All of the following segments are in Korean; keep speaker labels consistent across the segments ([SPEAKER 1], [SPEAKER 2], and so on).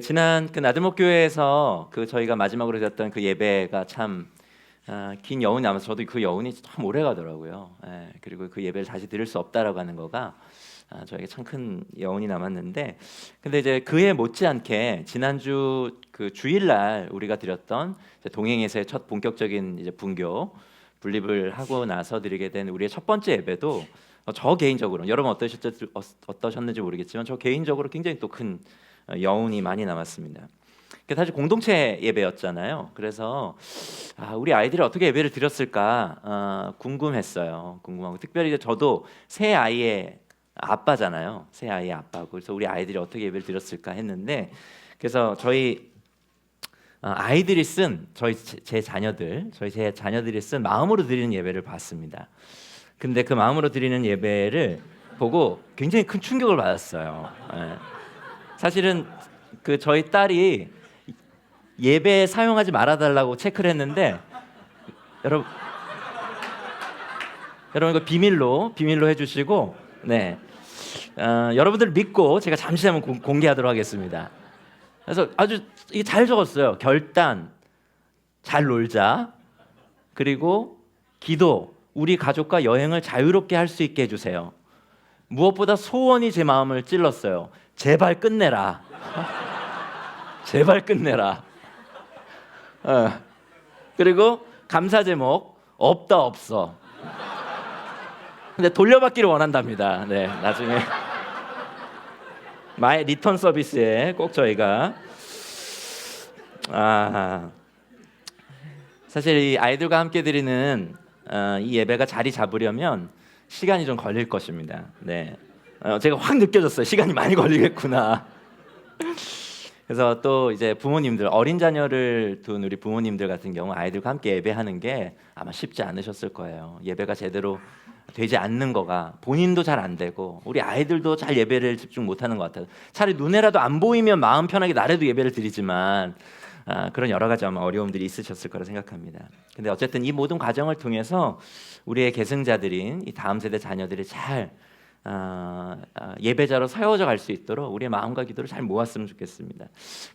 [SPEAKER 1] 지난 나들목 교회에서 저희가 마지막으로 드렸던 그 예배가 참 긴 여운이 남아서 저도 그 여운이 참 오래 가더라고요. 그리고 그 예배를 다시 드릴 수 없다라고 하는 거가 저에게 참 큰 여운이 남았는데, 근데 이제 그에 못지않게 지난주 그 주일날 우리가 드렸던 이제 동행에서의 첫 본격적인 이제 분교 분립을 하고 나서 드리게 된 우리의 첫 번째 예배도 저 개인적으로, 여러분 어떠셨는지 모르겠지만 저 개인적으로 굉장히 또 큰 여운이 많이 남았습니다. 사실 공동체 예배였잖아요. 그래서 우리 아이들이 어떻게 예배를 드렸을까 궁금했어요. 궁금하고, 특별히 이제 저도 새 아이의 아빠잖아요. 새 아이의 아빠고, 그래서 우리 아이들이 어떻게 예배를 드렸을까 했는데, 그래서 저희 아이들이 쓴 제 자녀들이 쓴 마음으로 드리는 예배를 봤습니다. 근데 그 마음으로 드리는 예배를 보고 굉장히 큰 충격을 받았어요. 사실은 저희 딸이 예배에 사용하지 말아달라고 체크를 했는데, 여러분 이거 비밀로 해주시고, 여러분들 믿고 제가 잠시 한번 공개하도록 하겠습니다. 그래서 아주 이게 잘 적었어요. 결단, 잘 놀자, 그리고 기도, 우리 가족과 여행을 자유롭게 할 수 있게 해주세요. 무엇보다 소원이 제 마음을 찔렀어요. 제발 끝내라. 제발 끝내라. 그리고 감사 제목, 없다 없어. 근데 돌려받기를 원한답니다. 나중에 마이 리턴 서비스에 꼭 저희가 사실 이 아이들과 함께 드리는 이 예배가 자리 잡으려면 시간이 좀 걸릴 것입니다. 제가 확 느껴졌어요. 시간이 많이 걸리겠구나. 그래서 또 이제 부모님들, 어린 자녀를 둔 우리 부모님들 같은 경우 아이들과 함께 예배하는 게 아마 쉽지 않으셨을 거예요. 예배가 제대로 되지 않는 거가 본인도 잘 안 되고 우리 아이들도 잘 예배를 집중 못하는 것 같아요. 차라리 눈에라도 안 보이면 마음 편하게 나라도 예배를 드리지만 그런 여러 가지 아마 어려움들이 있으셨을 거라 생각합니다. 근데 어쨌든 이 모든 과정을 통해서 우리의 계승자들인 이 다음 세대 자녀들이 잘 예배자로 세워져 갈 수 있도록 우리의 마음과 기도를 잘 모았으면 좋겠습니다.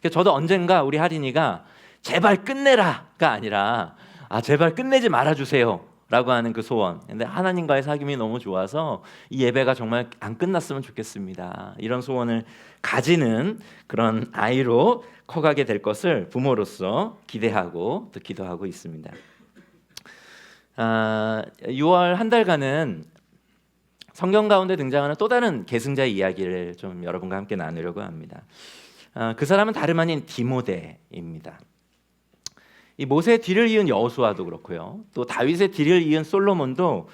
[SPEAKER 1] 그래서 저도 언젠가 우리 할인이가 제발 끝내라가 아니라 제발 끝내지 말아주세요 라고 하는 그 소원, 근데 하나님과의 사귐이 너무 좋아서 이 예배가 정말 안 끝났으면 좋겠습니다, 이런 소원을 가지는 그런 아이로 커가게 될 것을 부모로서 기대하고 또 기도하고 있습니다. 6월 한 달간은 성경 가운데 등장하는 또 다른 계승자의 이야기를 좀 여러분과 함께 나누려고 합니다. 그 사람은 다름 아닌 디모데입니다. 이 모세의 뒤를 이은 여호수아도 그렇고요, 또 다윗의 뒤를 이은 솔로몬도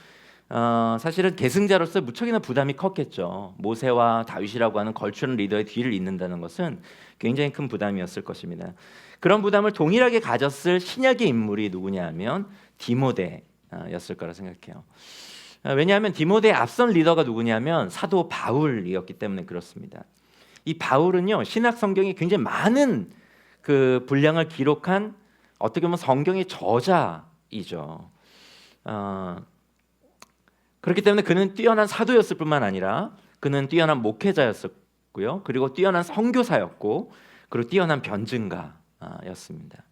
[SPEAKER 1] 사실은 계승자로서 무척이나 부담이 컸겠죠. 모세와 다윗이라고 하는 걸출한 리더의 뒤를 잇는다는 것은 굉장히 큰 부담이었을 것입니다. 그런 부담을 동일하게 가졌을 신약의 인물이 누구냐 하면 디모데였을 거라 생각해요. 왜냐하면 디모데의 앞선 리더가 누구냐면 사도 바울이었기 때문에 그렇습니다. 이 바울은요, 신약 성경이 굉장히 많은 그 분량을 기록한 어떻게 보면 성경의 저자이죠. 그렇기 때문에 그는 뛰어난 사도였을 뿐만 아니라 그는 뛰어난 목회자였었고요, 그리고 뛰어난 선교사였고, 그리고 뛰어난 변증가였습니다.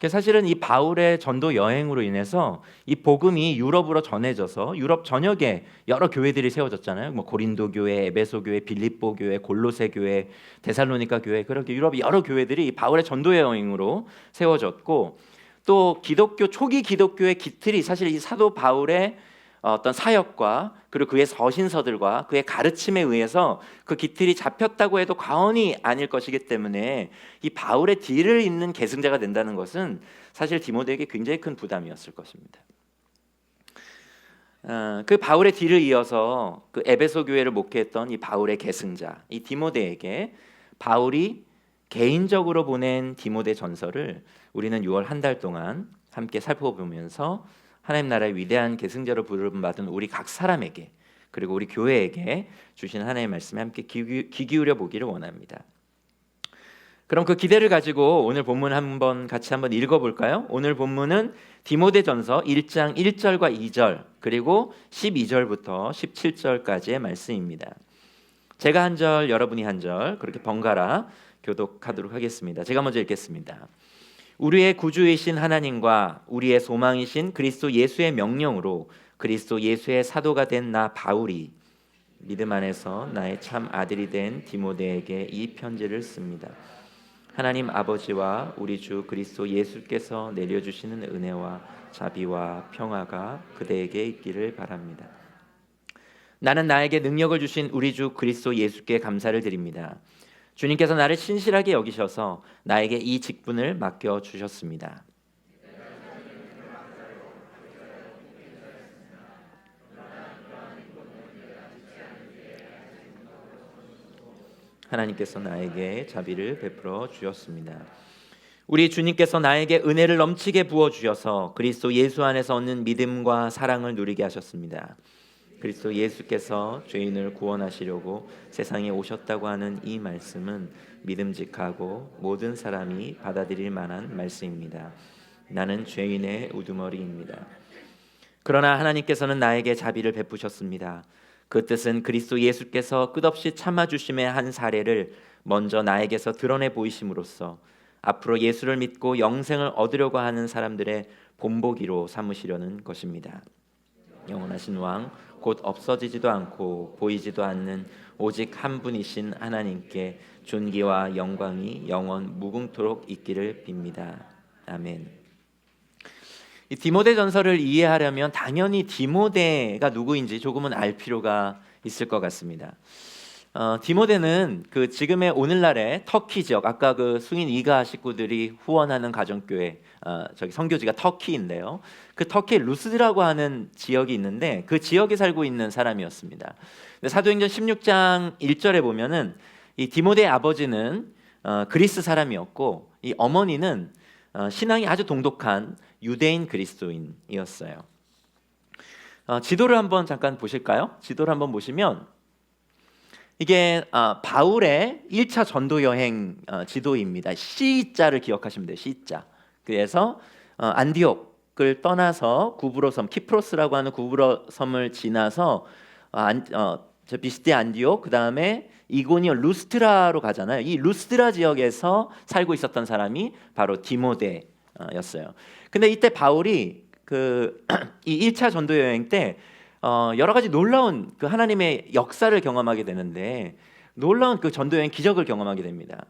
[SPEAKER 1] 사실은 이 바울의 전도 여행으로 인해서 이 복음이 유럽으로 전해져서 유럽 전역에 여러 교회들이 세워졌잖아요. 고린도 교회, 에베소 교회, 빌립보 교회, 골로새 교회, 데살로니가 교회, 그렇게 유럽 여러 교회들이 이 바울의 전도 여행으로 세워졌고, 또 초기 기독교의 기틀이 사실 이 사도 바울의 어떤 사역과 그리고 그의 서신서들과 그의 가르침에 의해서 그 기틀이 잡혔다고 해도 과언이 아닐 것이기 때문에 이 바울의 뒤를 잇는 계승자가 된다는 것은 사실 디모데에게 굉장히 큰 부담이었을 것입니다. 그 바울의 뒤를 이어서 그 에베소 교회를 목회했던 이 바울의 계승자, 이 디모데에게 바울이 개인적으로 보낸 디모데 전서를 우리는 6월 한 달 동안 함께 살펴보면서 하나님 나라의 위대한 계승자로 부름받은 우리 각 사람에게, 그리고 우리 교회에게 주신 하나님의 말씀에 함께 귀 기울여 보기를 원합니다. 그럼 그 기대를 가지고 오늘 본문 같이 한번 읽어볼까요? 오늘 본문은 디모데전서 1장 1절과 2절, 그리고 12절부터 17절까지의 말씀입니다. 제가 한 절, 여러분이 한 절, 그렇게 번갈아 교독하도록 하겠습니다. 제가 먼저 읽겠습니다. 우리의 구주이신 하나님과 우리의 소망이신 그리스도 예수의 명령으로 그리스도 예수의 사도가 된 나 바울이 믿음 안에서 나의 참 아들이 된 디모데에게 이 편지를 씁니다. 하나님 아버지와 우리 주 그리스도 예수께서 내려주시는 은혜와 자비와 평화가 그대에게 있기를 바랍니다. 나는 나에게 능력을 주신 우리 주 그리스도 예수께 감사를 드립니다. 주님께서 나를 신실하게 여기셔서 나에게 이 직분을 맡겨 주셨습니다. 하나님께서 나에게 자비를 베풀어 주셨습니다. 우리 주님께서 나에게 은혜를 넘치게 부어 주셔서 그리스도 예수 안에서 얻는 믿음과 사랑을 누리게 하셨습니다. 그리스도 예수께서 죄인을 구원하시려고 세상에 오셨다고 하는 이 말씀은 믿음직하고 모든 사람이 받아들일 만한 말씀입니다. 나는 죄인의 우두머리입니다. 그러나 하나님께서는 나에게 자비를 베푸셨습니다. 그 뜻은 그리스도 예수께서 끝없이 참아주심의 한 사례를 먼저 나에게서 드러내 보이심으로써 앞으로 예수를 믿고 영생을 얻으려고 하는 사람들의 본보기로 삼으시려는 것입니다. 영원하신 왕, 곧 없어지지도 않고 보이지도 않는 오직 한 분이신 하나님께 존귀와 영광이 영원 무궁토록 있기를 빕니다. 아멘. 이 디모데 전서를 이해하려면 당연히 디모데가 누구인지 조금은 알 필요가 있을 것 같습니다. 디모데는 그 지금의 오늘날의 터키 지역, 아까 그 승인 이가 식구들이 후원하는 가정교회, 저기 선교지가 터키인데요. 그 터키 루스드라고 하는 지역이 있는데 그 지역에 살고 있는 사람이었습니다. 근데 사도행전 16장 1절에 보면은 이 디모데의 아버지는 그리스 사람이었고 이 어머니는 신앙이 아주 동독한 유대인 그리스도인이었어요. 지도를 한번 잠깐 보실까요? 지도를 한번 보시면 이게 바울의 1차 전도 여행 지도입니다. C자를 기억하시면 돼요. C자. 그래서 안디옥을 떠나서 구브로섬, 키프로스라고 하는 구브로섬을 지나서 저 비스데 안디옥, 그 다음에 이고니온 루스트라로 가잖아요. 이 루스트라 지역에서 살고 있었던 사람이 바로 디모데였어요. 근데 이때 바울이 이 1차 전도 여행 때 여러 가지 놀라운 그 하나님의 역사를 경험하게 되는데 놀라운 그 전도 여행 기적을 경험하게 됩니다.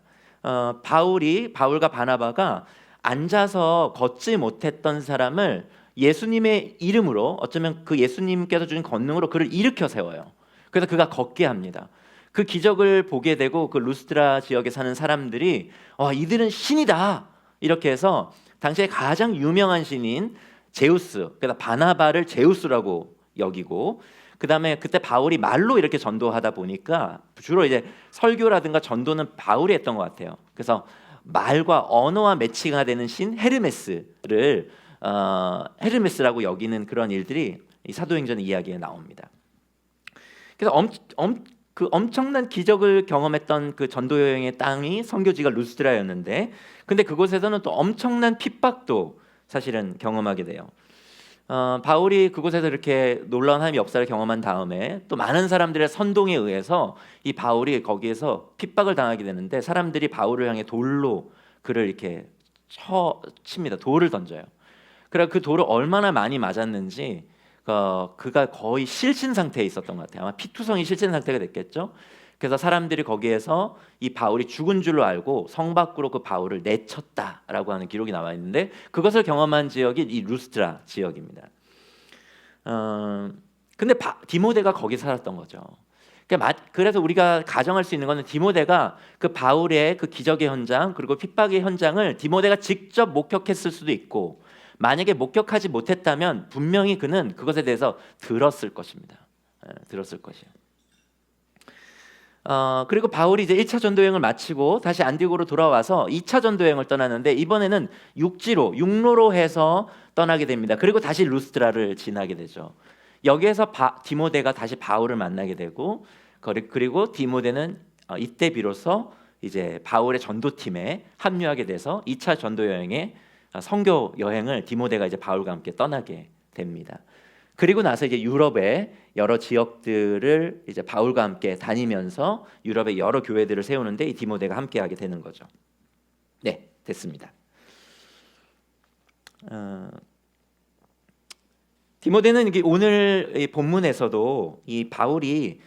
[SPEAKER 1] 바울과 바나바가 앉아서 걷지 못했던 사람을 예수님의 이름으로 어쩌면 그 예수님께서 주신 권능으로 그를 일으켜 세워요. 그래서 그가 걷게 합니다. 그 기적을 보게 되고 그 루스트라 지역에 사는 사람들이 이들은 신이다 이렇게 해서 당시에 가장 유명한 신인 제우스, 그래서 바나바를 제우스라고 여기고 그 다음에 그때 바울이 말로 이렇게 전도하다 보니까 주로 이제 설교라든가 전도는 바울이 했던 것 같아요. 그래서 말과 언어와 매치가 되는 신 헤르메스라고 여기는 그런 일들이 이 사도행전 이야기에 나옵니다. 그래서 그 엄청난 기적을 경험했던 그 전도 여행의 땅이 선교지가 루스드라였는데, 근데 그곳에서는 또 엄청난 핍박도 사실은 경험하게 돼요. 바울이 그곳에서 이렇게 놀라운 하나님의 역사를 경험한 다음에 또 많은 사람들의 선동에 의해서 이 바울이 거기에서 핍박을 당하게 되는데 사람들이 바울을 향해 돌로 그를 이렇게 칩니다. 돌을 던져요. 그래 그 돌을 얼마나 많이 맞았는지 그가 거의 실신 상태에 있었던 것 같아요. 아마 피투성이 실신 상태가 됐겠죠. 그래서 사람들이 거기에서 이 바울이 죽은 줄로 알고 성 밖으로 그 바울을 내쳤다라고 하는 기록이 나와 있는데 그것을 경험한 지역이 이 루스트라 지역입니다. 근데 디모데가 거기 살았던 거죠. 그래서 우리가 가정할 수 있는 것은 디모데가 그 바울의 그 기적의 현장 그리고 핍박의 현장을 디모데가 직접 목격했을 수도 있고, 만약에 목격하지 못했다면 분명히 그는 그것에 대해서 들었을 것입니다. 들었을 것이에요. 그리고 바울이 이제 1차 전도 여행을 마치고 다시 안디옥으로 돌아와서 2차 전도 여행을 떠나는데 이번에는 육로로 해서 떠나게 됩니다. 그리고 다시 루스트라를 지나게 되죠. 여기에서 디모데가 다시 바울을 만나게 되고, 그리고 디모데는 이때 비로소 이제 바울의 전도팀에 합류하게 돼서 2차 전도 여행의 선교 여행을 디모데가 이제 바울과 함께 떠나게 됩니다. 그리고 나서 이제 유럽의 여러 지역들을 이제 바울과 함께 다니면서 유럽의 여러 교회들을 세우는데 이 디모데가 함께하게 되는 거죠. 네, 됐습니다. 디모데는 이게 오늘 이 본문에서도 이 바울이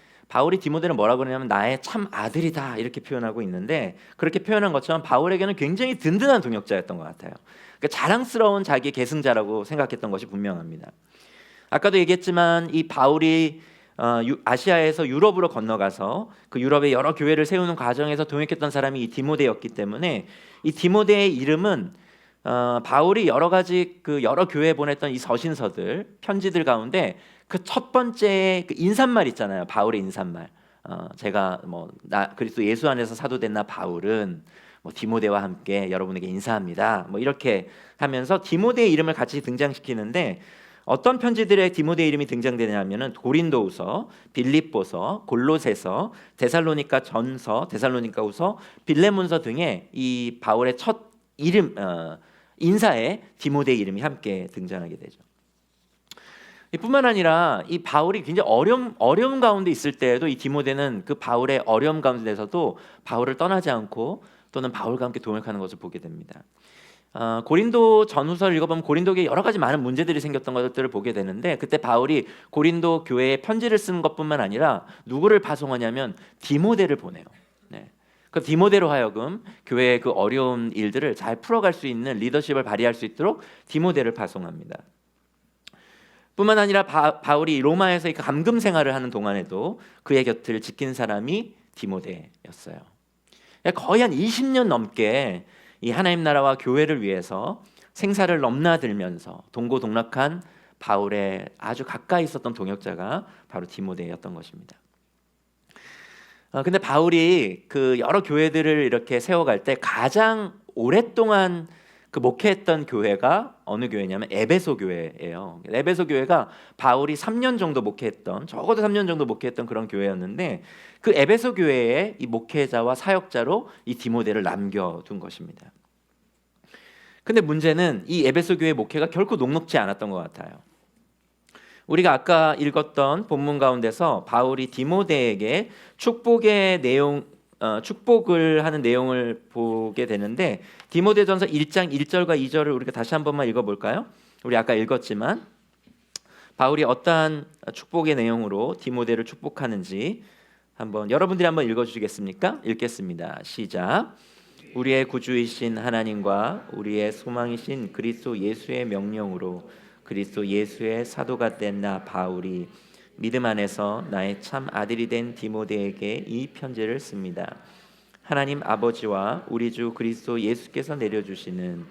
[SPEAKER 1] 디모데는 뭐라고 그러냐면 나의 참 아들이다 이렇게 표현하고 있는데, 그렇게 표현한 것처럼 바울에게는 굉장히 든든한 동역자였던 것 같아요. 그러니까 자랑스러운 자기의 계승자라고 생각했던 것이 분명합니다. 아까도 얘기했지만 이 바울이 아시아에서 유럽으로 건너가서 그 유럽의 여러 교회를 세우는 과정에서 동역했던 사람이 이 디모데였기 때문에 이 디모데의 이름은 바울이 여러 가지 그 여러 교회에 보냈던 이 서신서들, 편지들 가운데 그 첫 번째 그 인사말 있잖아요. 바울의 인사말. 제가 나 그리스도 예수 안에서 사도된 나 바울은 디모데와 함께 여러분에게 인사합니다. 이렇게 하면서 디모데의 이름을 같이 등장시키는데, 어떤 편지들의 디모데 이름이 등장되냐면은 고린도후서, 빌립보서, 골로새서, 데살로니가 전서, 데살로니가후서, 빌레몬서 등의 이 바울의 첫 이름 인사에 디모데 이름이 함께 등장하게 되죠. 뿐만 아니라 이 바울이 굉장히 어려움 가운데 있을 때에도 이 디모데는 그 바울의 어려움 가운데서도 바울을 떠나지 않고 또는 바울과 함께 동역하는 것을 보게 됩니다. 고린도 전후서를 읽어보면 고린도교에 여러 가지 많은 문제들이 생겼던 것들을 보게 되는데, 그때 바울이 고린도 교회에 편지를 쓰는 것뿐만 아니라 누구를 파송하냐면 디모데를 보내요. 네. 그 디모데로 하여금 교회의 그 어려운 일들을 잘 풀어갈 수 있는 리더십을 발휘할 수 있도록 디모데를 파송합니다. 뿐만 아니라 바울이 로마에서 감금 생활을 하는 동안에도 그의 곁을 지킨 사람이 디모데였어요. 거의 한 20년 넘게 이 하나님 나라와 교회를 위해서 생사를 넘나들면서 동고동락한 바울의 아주 가까이 있었던 동역자가 바로 디모데였던 것입니다. 근데 바울이 그 여러 교회들을 이렇게 세워갈 때 가장 오랫동안 그 목회했던 교회가 어느 교회냐면 에베소 교회예요. 에베소 교회가 바울이 3년 정도 목회했던, 적어도 3년 정도 목회했던 그런 교회였는데, 그 에베소 교회의 이 목회자와 사역자로 이 디모데를 남겨둔 것입니다. 근데 문제는 이 에베소 교회 목회가 결코 녹록지 않았던 것 같아요. 우리가 아까 읽었던 본문 가운데서 바울이 디모데에게 축복을 하는 내용을 보게 되는데, 디모데전서 1장 1절과 2절을 우리가 다시 한 번만 읽어볼까요? 우리 아까 읽었지만 바울이 어떠한 축복의 내용으로 디모데를 축복하는지 여러분들이 한번 읽어주시겠습니까? 읽겠습니다. 시작. 우리의 구주이신 하나님과 우리의 소망이신 그리스도 예수의 명령으로 그리스도 예수의 사도가 된 나 바울이 믿음 안에서 나의 참 아들이 된 디모데에게 이 편지를 씁니다. 하나님 아버지와 우리 주 그리스도 예수께서 내려주시는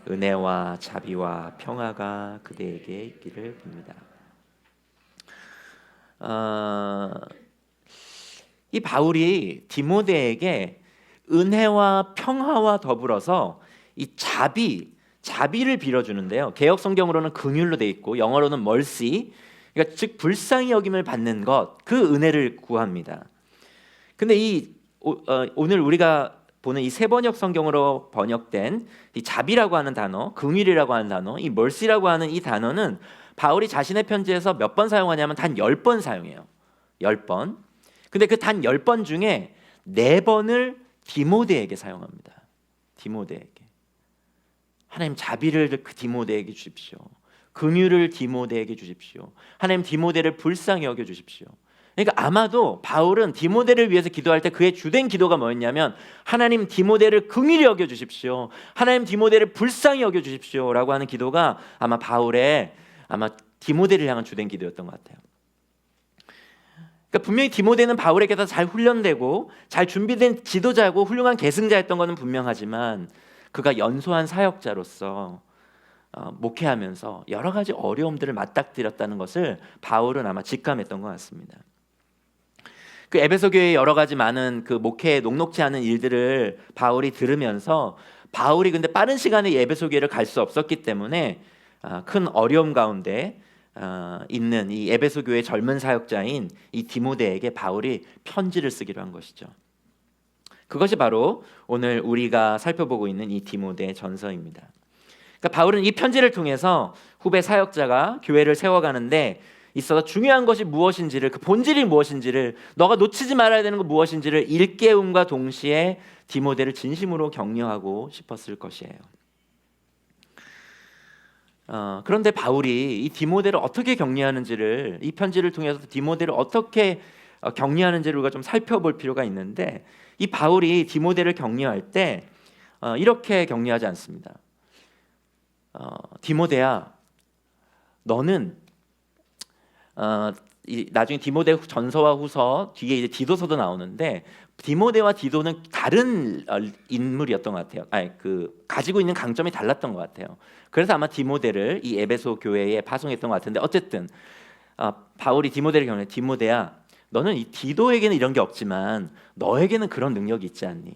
[SPEAKER 1] 은혜와 자비와 평화가 그대에게 있기를 빕니다. 이 바울이 디모데에게 은혜와 평화와 더불어서 이 자비를 빌어주는데요. 개역 성경으로는 긍휼로 돼 있고 영어로는 mercy, 그러니까 즉 불쌍히 여김을 받는 것, 그 은혜를 구합니다. 근데 오늘 우리가 보는 이 세번역 성경으로 번역된 이 자비라고 하는 단어, 긍휼이라고 하는 단어, 이 mercy라고 하는 이 단어는 바울이 자신의 편지에서 몇 번 사용하냐면 단 10번 사용해요. 10번. 근데 그 단 10번 중에 4번을 디모데에게 사용합니다. 디모데에게. 하나님 자비를 그 디모데에게 주십시오. 긍휼을 디모데에게 주십시오. 하나님 디모데를 불쌍히 여겨 주십시오. 그러니까 아마도 바울은 디모데를 위해서 기도할 때 그의 주된 기도가 뭐였냐면, 하나님 디모데를 긍휼히 여겨 주십시오. 하나님 디모데를 불쌍히 여겨 주십시오라고 하는 기도가 아마 디모데를 향한 주된 기도였던 것 같아요. 그러니까 분명히 디모데는 바울에게 더 잘 훈련되고 잘 준비된 지도자고 훌륭한 계승자였던 것은 분명하지만, 그가 연소한 사역자로서 목회하면서 여러 가지 어려움들을 맞닥뜨렸다는 것을 바울은 아마 직감했던 것 같습니다. 그 에베소 교회의 여러 가지 많은 그 목회에 녹록지 않은 일들을 바울이 들으면서, 바울이 근데 빠른 시간에 에베소 교회를 갈 수 없었기 때문에 큰 어려움 가운데 있는 이 에베소 교회의 젊은 사역자인 이 디모데에게 바울이 편지를 쓰기로 한 것이죠. 그것이 바로 오늘 우리가 살펴보고 있는 이 디모데 전서입니다. 그러니까 바울은 이 편지를 통해서 후배 사역자가 교회를 세워가는데 있어서 중요한 것이 무엇인지를, 그 본질이 무엇인지를, 너가 놓치지 말아야 되는 것 무엇인지를 일깨움과 동시에 디모데를 진심으로 격려하고 싶었을 것이에요. 그런데 바울이 이 디모데를 어떻게 격려하는지를, 이 편지를 통해서 디모데를 어떻게 격려하는지를 우리가 좀 살펴볼 필요가 있는데, 이 바울이 디모데를 격려할 때 이렇게 격려하지 않습니다. 디모데야, 너는 나중에 디모데 전서와 후서 뒤에 이제 디도서도 나오는데, 디모데와 디도는 다른 인물이었던 것 같아요. 가지고 있는 강점이 달랐던 것 같아요. 그래서 아마 디모데를 이 에베소 교회에 파송했던 것 같은데, 어쨌든 바울이 디모데를 격려해. 디모데야, 너는 이 디도에게는 이런 게 없지만 너에게는 그런 능력이 있지 않니?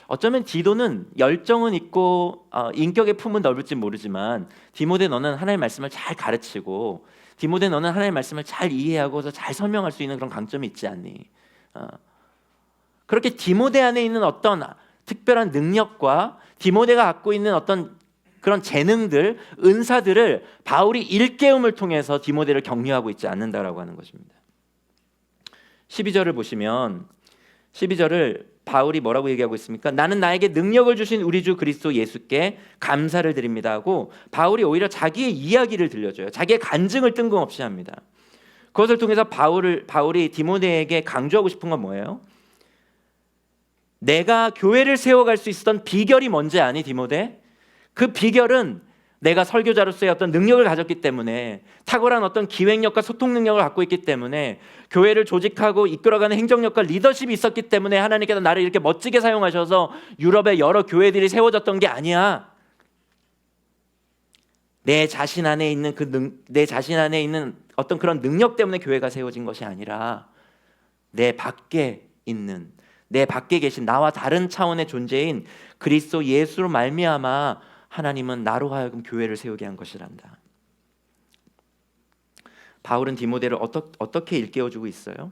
[SPEAKER 1] 어쩌면 디도는 열정은 있고 인격의 품은 넓을지 모르지만, 디모데 너는 하나님의 말씀을 잘 가르치고, 디모데 너는 하나님의 말씀을 잘 이해하고서 잘 설명할 수 있는 그런 강점이 있지 않니? 그렇게 디모데 안에 있는 어떤 특별한 능력과 디모데가 갖고 있는 어떤 그런 재능들, 은사들을 바울이 일깨움을 통해서 디모데를 격려하고 있지 않는다라고 하는 것입니다. 12절을 보시면 12절을 바울이 뭐라고 얘기하고 있습니까? 나는 나에게 능력을 주신 우리 주 그리스도 예수께 감사를 드립니다 하고, 바울이 오히려 자기의 이야기를 들려줘요. 자기의 간증을 뜬금없이 합니다. 그것을 통해서 바울이 디모데에게 강조하고 싶은 건 뭐예요? 내가 교회를 세워갈 수 있었던 비결이 뭔지 아니, 디모데? 그 비결은 내가 설교자로서의 어떤 능력을 가졌기 때문에, 탁월한 어떤 기획력과 소통 능력을 갖고 있기 때문에, 교회를 조직하고 이끌어가는 행정력과 리더십이 있었기 때문에 하나님께서 나를 이렇게 멋지게 사용하셔서 유럽의 여러 교회들이 세워졌던 게 아니야. 내 자신 안에 있는 어떤 그런 능력 때문에 교회가 세워진 것이 아니라, 내 밖에 계신 나와 다른 차원의 존재인 그리스도 예수로 말미암아 하나님은 나로 하여금 교회를 세우게 한 것이란다. 바울은 디모데를 어떻게 일깨워주고 있어요?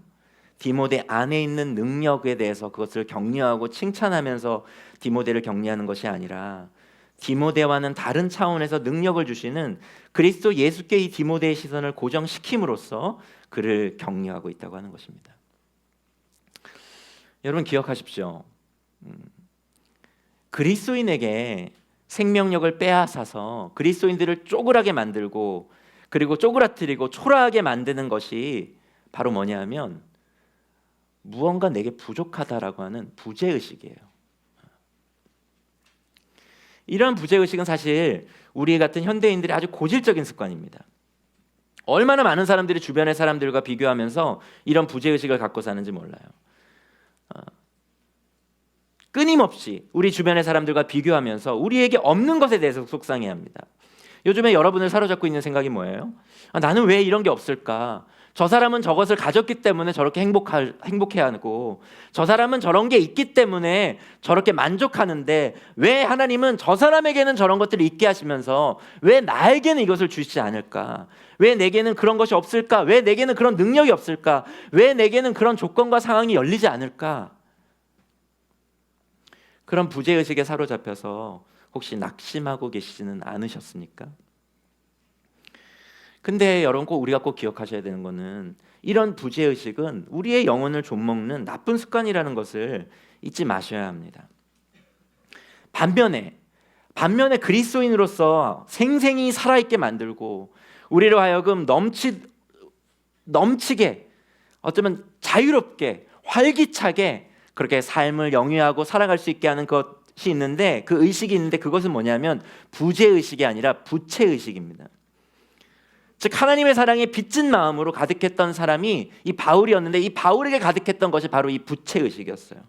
[SPEAKER 1] 디모데 안에 있는 능력에 대해서 그것을 격려하고 칭찬하면서 디모데를 격려하는 것이 아니라, 디모데와는 다른 차원에서 능력을 주시는 그리스도 예수께 이 디모데의 시선을 고정시킴으로써 그를 격려하고 있다고 하는 것입니다. 여러분 기억하십시오. 그리스도인에게 생명력을 빼앗아서 그리스도인들을 쪼그라게 만들고, 그리고 쪼그라뜨리고 초라하게 만드는 것이 바로 뭐냐면, 무언가 내게 부족하다라고 하는 부재의식이에요. 이런 부재의식은 사실 우리 같은 현대인들의 아주 고질적인 습관입니다. 얼마나 많은 사람들이 주변의 사람들과 비교하면서 이런 부재의식을 갖고 사는지 몰라요. 끊임없이 우리 주변의 사람들과 비교하면서 우리에게 없는 것에 대해서 속상해합니다. 요즘에 여러분을 사로잡고 있는 생각이 뭐예요? 나는 왜 이런 게 없을까? 저 사람은 저것을 가졌기 때문에 저렇게 행복해하고, 저 사람은 저런 게 있기 때문에 저렇게 만족하는데, 왜 하나님은 저 사람에게는 저런 것들을 있게 하시면서 왜 나에게는 이것을 주시지 않을까? 왜 내게는 그런 것이 없을까? 왜 내게는 그런 능력이 없을까? 왜 내게는 그런 조건과 상황이 열리지 않을까? 그런 부재의식에 사로잡혀서 혹시 낙심하고 계시지는 않으셨습니까? 근데 여러분 우리가 꼭 기억하셔야 되는 것은, 이런 부재의식은 우리의 영혼을 좀먹는 나쁜 습관이라는 것을 잊지 마셔야 합니다. 반면에 그리스도인으로서 생생히 살아있게 만들고, 우리로 하여금 넘치게, 어쩌면 자유롭게 활기차게 그렇게 삶을 영위하고 살아갈 수 있게 하는 것이 있는데, 그 의식이 있는데, 그것은 뭐냐면 부재의식이 아니라 부채의식입니다. 즉 하나님의 사랑에 빚진 마음으로 가득했던 사람이 이 바울이었는데, 이 바울에게 가득했던 것이 바로 이 부채의식이었어요.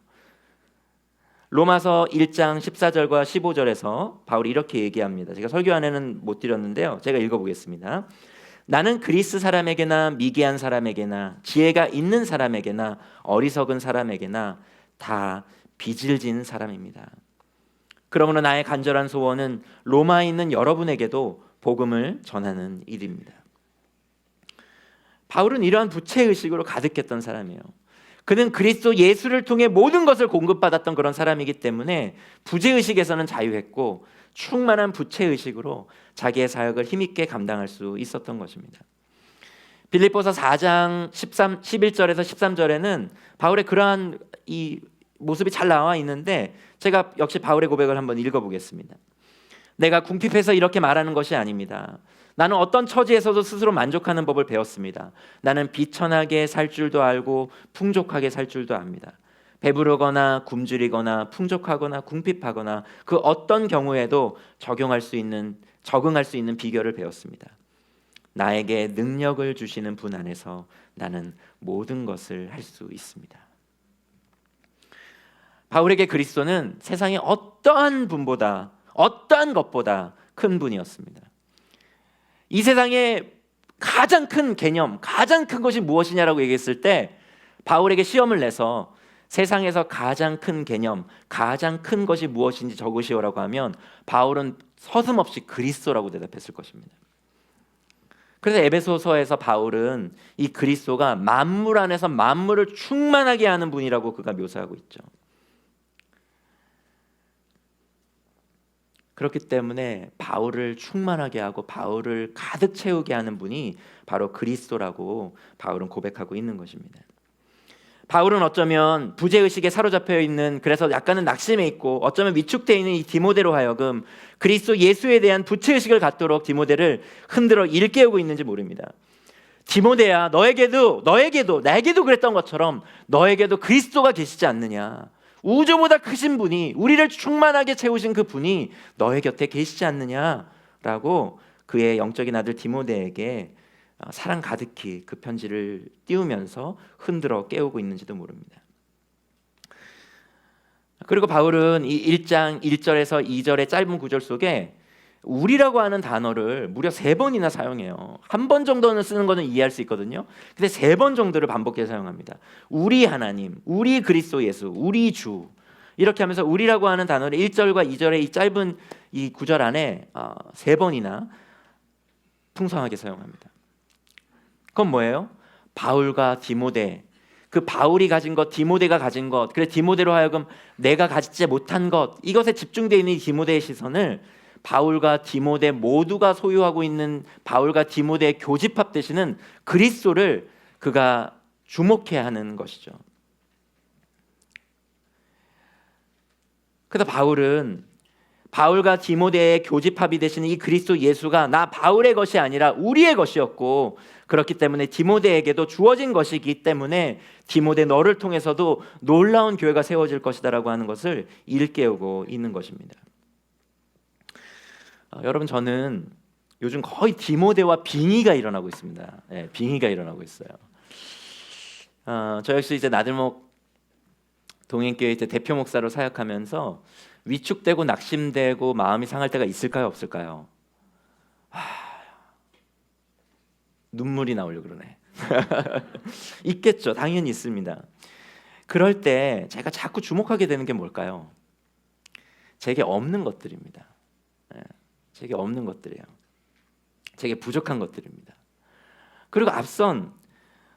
[SPEAKER 1] 로마서 1장 14절과 15절에서 바울이 이렇게 얘기합니다. 제가 설교 안에는 못 드렸는데요, 제가 읽어보겠습니다. 나는 그리스 사람에게나 미개한 사람에게나 지혜가 있는 사람에게나 어리석은 사람에게나 다 빚을 진 사람입니다. 그러므로 나의 간절한 소원은 로마에 있는 여러분에게도 복음을 전하는 일입니다. 바울은 이러한 부채의식으로 가득했던 사람이에요. 그는 그리스도 예수를 통해 모든 것을 공급받았던 그런 사람이기 때문에 부재의식에서는 자유했고 충만한 부채의식으로 자기의 사역을 힘있게 감당할 수 있었던 것입니다. 빌립보서 4장 11절에서 13절에는 바울의 그러한 이 모습이 잘 나와 있는데 제가 역시 바울의 고백을 한번 읽어보겠습니다. 내가 궁핍해서 이렇게 말하는 것이 아닙니다. 나는 어떤 처지에서도 스스로 만족하는 법을 배웠습니다. 나는 비천하게 살 줄도 알고 풍족하게 살 줄도 압니다. 배부르거나 굶주리거나 풍족하거나 궁핍하거나 그 어떤 경우에도 적응할 수 있는 비결을 배웠습니다. 나에게 능력을 주시는 분 안에서 나는 모든 것을 할 수 있습니다. 바울에게 그리스도는 세상의 어떠한 분보다 어떠한 것보다 큰 분이었습니다. 이 세상의 가장 큰 개념, 가장 큰 것이 무엇이냐라고 얘기했을 때 바울에게 시험을 내서 세상에서 가장 큰 개념, 가장 큰 것이 무엇인지 적으시오라고 하면 바울은 서슴없이 그리스도라고 대답했을 것입니다. 그래서 에베소서에서 바울은 이 그리스도가 만물 안에서 만물을 충만하게 하는 분이라고 그가 묘사하고 있죠. 그렇기 때문에 바울을 충만하게 하고 바울을 가득 채우게 하는 분이 바로 그리스도라고 바울은 고백하고 있는 것입니다. 바울은 어쩌면 부재의식에 사로잡혀 있는, 그래서 약간은 낙심해 있고 어쩌면 위축되어 있는 이 디모데로 하여금 그리스도 예수에 대한 부채의식을 갖도록 디모데를 흔들어 일깨우고 있는지 모릅니다. 디모데야, 너에게도 나에게도 그랬던 것처럼 너에게도 그리스도가 계시지 않느냐. 우주보다 크신 분이, 우리를 충만하게 채우신 그 분이 너의 곁에 계시지 않느냐라고 그의 영적인 아들 디모데에게 사랑 가득히 그 편지를 띄우면서 흔들어 깨우고 있는지도 모릅니다. 그리고 바울은 이 1장 1절에서 2절의 짧은 구절 속에 우리라고 하는 단어를 무려 3번이나 사용해요. 한 번 정도는 쓰는 거는 이해할 수 있거든요. 근데 3번 정도를 반복해서 사용합니다. 우리 하나님, 우리 그리스도 예수, 우리 주, 이렇게 하면서 우리라고 하는 단어를 1절과 2절의 이 짧은 이 구절 안에 3번이나 풍성하게 사용합니다. 그건 뭐예요? 바울과 디모데, 그 바울이 가진 것, 디모데가 가진 것, 그래 디모데로 하여금 내가 가지지 못한 것, 이것에 집중되어 있는 이 디모데의 시선을 바울과 디모데 모두가 소유하고 있는 바울과 디모데의 교집합 되시는 그리스도를 그가 주목해야 하는 것이죠. 그래서 바울은 바울과 디모데의 교집합이 되시는 이 그리스도 예수가 나 바울의 것이 아니라 우리의 것이었고, 그렇기 때문에 디모데에게도 주어진 것이기 때문에 디모데 너를 통해서도 놀라운 교회가 세워질 것이다라고 하는 것을 일깨우고 있는 것입니다. 여러분, 저는 요즘 거의 디모데와 빙의가 일어나고 있습니다. 네, 빙의가 일어나고 있어요. 저 역시 이제 나들목 동행교회 이제 대표 목사로 사역하면서 위축되고 낙심되고 마음이 상할 때가 있을까요, 없을까요? 눈물이 나오려고 그러네. 있겠죠, 당연히 있습니다. 그럴 때 제가 자꾸 주목하게 되는 게 뭘까요? 제게 없는 것들입니다. 제게 없는 것들이에요. 제게 부족한 것들입니다. 그리고 앞선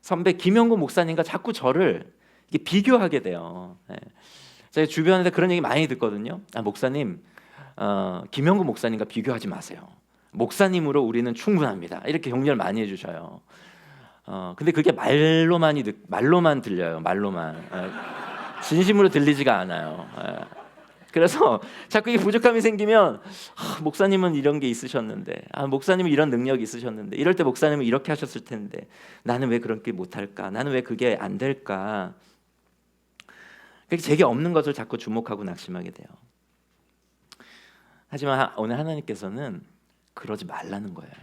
[SPEAKER 1] 선배 김영구 목사님과 자꾸 저를 이렇게 비교하게 돼요. 제가 주변에서 그런 얘기 많이 듣거든요. 목사님, 김영구 목사님과 비교하지 마세요. 목사님으로 우리는 충분합니다. 이렇게 격려를 많이 해주셔요. 근데 그게 말로만 들려요. 말로만. 진심으로 들리지가 않아요. 그래서 자꾸 이게 부족함이 생기면 목사님은 이런 게 있으셨는데, 목사님은 이런 능력이 있으셨는데, 이럴 때 목사님은 이렇게 하셨을 텐데 나는 왜 그렇게 못할까? 나는 왜 그게 안 될까? 제게 없는 것을 자꾸 주목하고 낙심하게 돼요. 하지만 오늘 하나님께서는 그러지 말라는 거예요.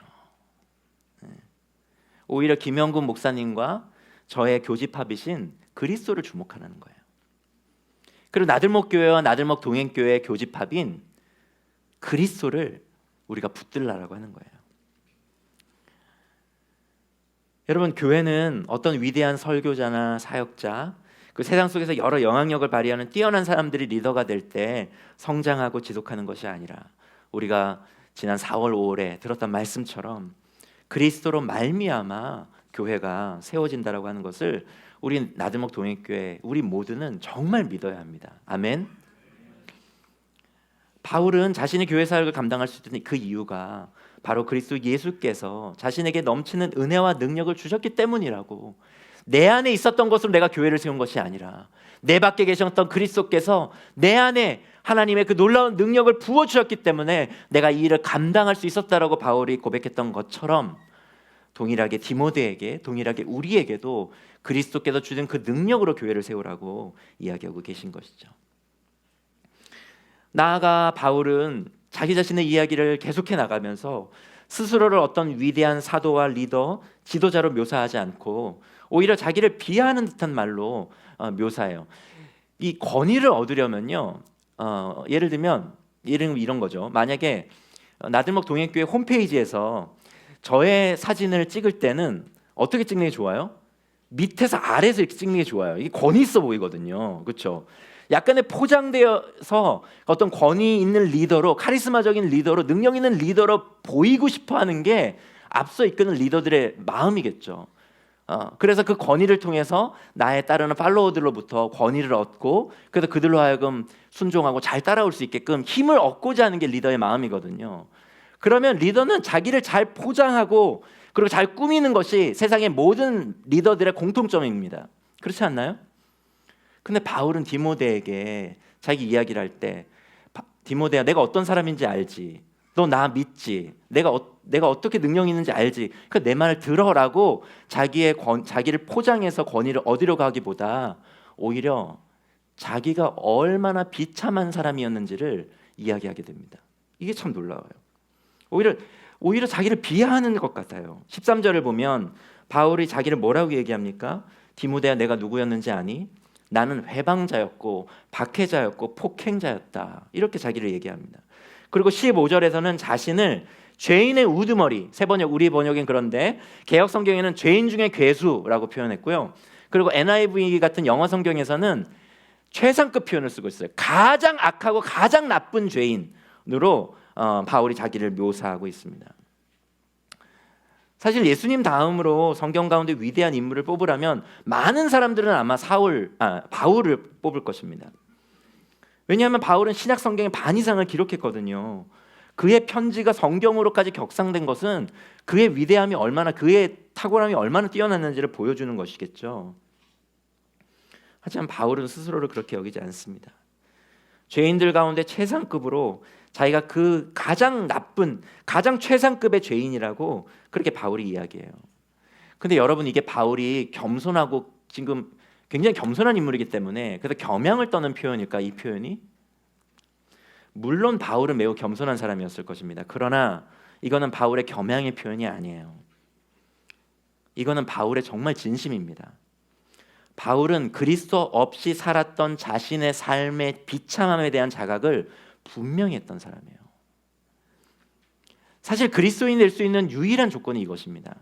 [SPEAKER 1] 오히려 김영군 목사님과 저의 교집합이신 그리스도를 주목하라는 거예요. 그리고 나들목 교회와 나들목 동행교회의 교집합인 그리스도를 우리가 붙들라라고 하는 거예요. 여러분, 교회는 어떤 위대한 설교자나 사역자, 그 세상 속에서 여러 영향력을 발휘하는 뛰어난 사람들이 리더가 될 때 성장하고 지속하는 것이 아니라 우리가 지난 4월 5월에 들었던 말씀처럼 그리스도로 말미암아 교회가 세워진다라고 하는 것을 우리 나들목 동행교회 우리 모두는 정말 믿어야 합니다. 아멘. 바울은 자신의 교회 사역을 감당할 수 있는 그 이유가 바로 그리스도 예수께서 자신에게 넘치는 은혜와 능력을 주셨기 때문이라고. 내 안에 있었던 것으로 내가 교회를 세운 것이 아니라 내 밖에 계셨던 그리스도께서 내 안에 하나님의 그 놀라운 능력을 부어주셨기 때문에 내가 이 일을 감당할 수 있었다라고 바울이 고백했던 것처럼 동일하게 디모데에게, 동일하게 우리에게도 그리스도께서 주신 그 능력으로 교회를 세우라고 이야기하고 계신 것이죠. 나아가 바울은 자기 자신의 이야기를 계속해 나가면서 스스로를 어떤 위대한 사도와 리더, 지도자로 묘사하지 않고 오히려 자기를 비하하는 듯한 말로 묘사해요. 이 권위를 얻으려면요, 예를 들면 이런 거죠. 만약에 나들목 동행교회 홈페이지에서 저의 사진을 찍을 때는 어떻게 찍는 게 좋아요? 밑에서 아래에서 이렇게 찍는 게 좋아요. 이게 권위 있어 보이거든요. 그렇죠? 약간의 포장되어서 어떤 권위 있는 리더로, 카리스마적인 리더로, 능력 있는 리더로 보이고 싶어하는 게 앞서 이끄는 리더들의 마음이겠죠. 그래서 그 권위를 통해서 나에 따르는 팔로워들로부터 권위를 얻고, 그래서 그들로 하여금 순종하고 잘 따라올 수 있게끔 힘을 얻고자 하는 게 리더의 마음이거든요. 그러면 리더는 자기를 잘 포장하고 그리고 잘 꾸미는 것이 세상의 모든 리더들의 공통점입니다. 그렇지 않나요? 근데 바울은 디모데에게 자기 이야기를 할 때, 디모데야, 내가 어떤 사람인지 알지? 너 나 믿지? 내가 어떻게 능력이 있는지 알지? 그러니까 내 말을 들어라고 자기를 포장해서 권위를 얻으려고 하기보다 오히려 자기가 얼마나 비참한 사람이었는지를 이야기하게 됩니다. 이게 참 놀라워요. 오히려 자기를 비하하는 것 같아요. 13절을 보면 바울이 자기를 뭐라고 얘기합니까? 디모데야, 내가 누구였는지 아니? 나는 회방자였고 박해자였고 폭행자였다. 이렇게 자기를 얘기합니다. 그리고 15절에서는 자신을 죄인의 우두머리, 새 번역, 우리 번역엔 그런데 개역 성경에는 죄인 중에 괴수라고 표현했고요. 그리고 NIV 같은 영어 성경에서는 최상급 표현을 쓰고 있어요. 가장 악하고 가장 나쁜 죄인으로 바울이 자기를 묘사하고 있습니다. 사실 예수님 다음으로 성경 가운데 위대한 인물을 뽑으라면 많은 사람들은 아마 바울을 뽑을 것입니다. 왜냐하면 바울은 신약 성경의 반 이상을 기록했거든요. 그의 편지가 성경으로까지 격상된 것은 그의 위대함이 얼마나, 그의 탁월함이 얼마나 뛰어났는지를 보여주는 것이겠죠. 하지만 바울은 스스로를 그렇게 여기지 않습니다. 죄인들 가운데 최상급으로 자기가 그 가장 나쁜, 가장 최상급의 죄인이라고 그렇게 바울이 이야기해요. 근데 여러분, 이게 바울이 겸손하고 지금 굉장히 겸손한 인물이기 때문에 그래서 겸양을 떠는 표현일까, 이 표현이? 물론 바울은 매우 겸손한 사람이었을 것입니다. 그러나 이거는 바울의 겸양의 표현이 아니에요. 이거는 바울의 정말 진심입니다. 바울은 그리스도 없이 살았던 자신의 삶의 비참함에 대한 자각을 분명히 했던 사람이에요. 사실 그리스도인이 될 수 있는 유일한 조건이 이것입니다.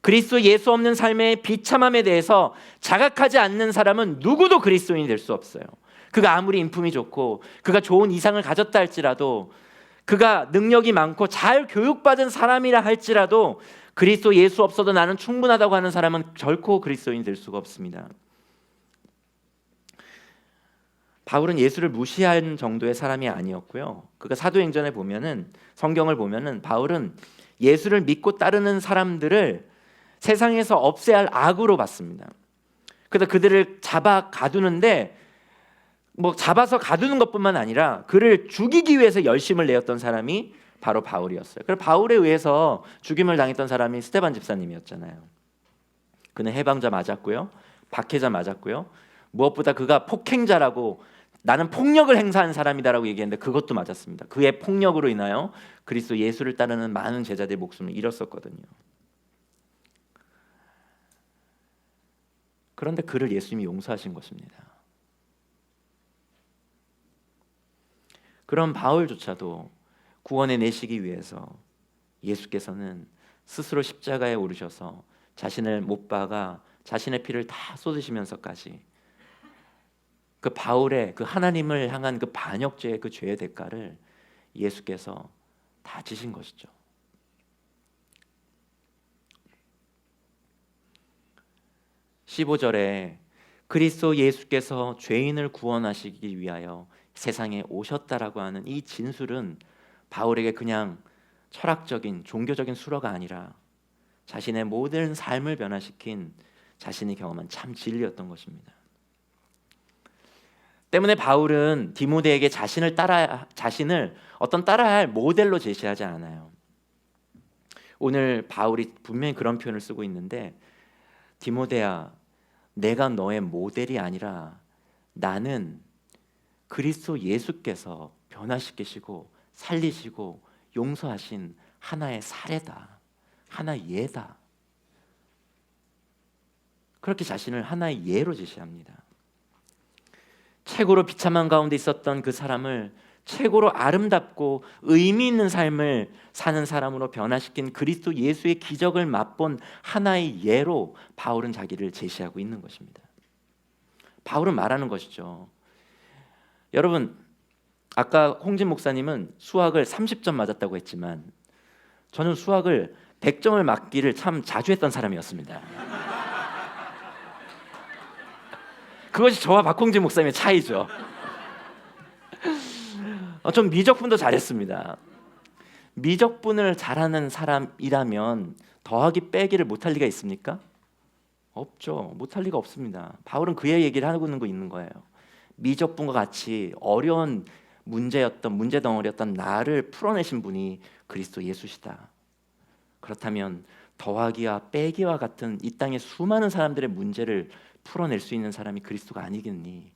[SPEAKER 1] 그리스도 예수 없는 삶의 비참함에 대해서 자각하지 않는 사람은 누구도 그리스도인이 될 수 없어요. 그가 아무리 인품이 좋고 그가 좋은 이상을 가졌다 할지라도, 그가 능력이 많고 잘 교육받은 사람이라 할지라도 그리스도 예수 없어도 나는 충분하다고 하는 사람은 결코 그리스도인이 될 수가 없습니다. 바울은 예수를 무시한 정도의 사람이 아니었고요. 그가 사도행전에 보면은, 성경을 보면은 바울은 예수를 믿고 따르는 사람들을 세상에서 없애야 할 악으로 봤습니다. 그래서 그들을 잡아 가두는데, 잡아서 가두는 것뿐만 아니라 그를 죽이기 위해서 열심을 내었던 사람이 바로 바울이었어요. 그래서 바울에 의해서 죽임을 당했던 사람이 스데반 집사님이었잖아요. 그는 해방자 맞았고요, 박해자 맞았고요, 무엇보다 그가 폭행자라고, 나는 폭력을 행사한 사람이다라고 얘기했는데 그것도 맞았습니다. 그의 폭력으로 인하여 그리스도 예수를 따르는 많은 제자들의 목숨을 잃었었거든요. 그런데 그를 예수님이 용서하신 것입니다. 그런 바울조차도 구원에 내시기 위해서 예수께서는 스스로 십자가에 오르셔서 자신을 못 박아 자신의 피를 다 쏟으시면서까지 그 바울의 그 하나님을 향한 그 반역죄의 그 죄의 대가를 예수께서 다 지신 것이죠. 15절에 그리스도 예수께서 죄인을 구원하시기 위하여 세상에 오셨다라고 하는 이 진술은 바울에게 그냥 철학적인 종교적인 수로가 아니라 자신의 모든 삶을 변화시킨 자신이 경험한 참 진리였던 것입니다. 때문에 바울은 디모데에게 자신을 어떤 따라야 할 모델로 제시하지 않아요. 오늘 바울이 분명히 그런 표현을 쓰고 있는데, 디모데야, 내가 너의 모델이 아니라 나는 그리스도 예수께서 변화시키시고 살리시고 용서하신 하나의 사례다, 하나의 예다. 그렇게 자신을 하나의 예로 제시합니다. 최고로 비참한 가운데 있었던 그 사람을 최고로 아름답고 의미 있는 삶을 사는 사람으로 변화시킨 그리스도 예수의 기적을 맛본 하나의 예로 바울은 자기를 제시하고 있는 것입니다. 바울은 말하는 것이죠. 여러분, 아까 홍진 목사님은 수학을 30점 맞았다고 했지만 저는 수학을 100점을 맞기를 참 자주 했던 사람이었습니다. 그것이 저와 박홍진 목사님의 차이죠. 좀 미적분도 잘했습니다. 미적분을 잘하는 사람이라면 더하기 빼기를 못할 리가 있습니까? 없죠. 못할 리가 없습니다. 바울은 그의 얘기를 하고 있는 거예요. 미적분과 같이 어려운 문제 덩어리였던 나를 풀어내신 분이 그리스도 예수시다. 그렇다면 더하기와 빼기와 같은 이 땅의 수많은 사람들의 문제를 풀어낼 수 있는 사람이 그리스도가 아니겠니?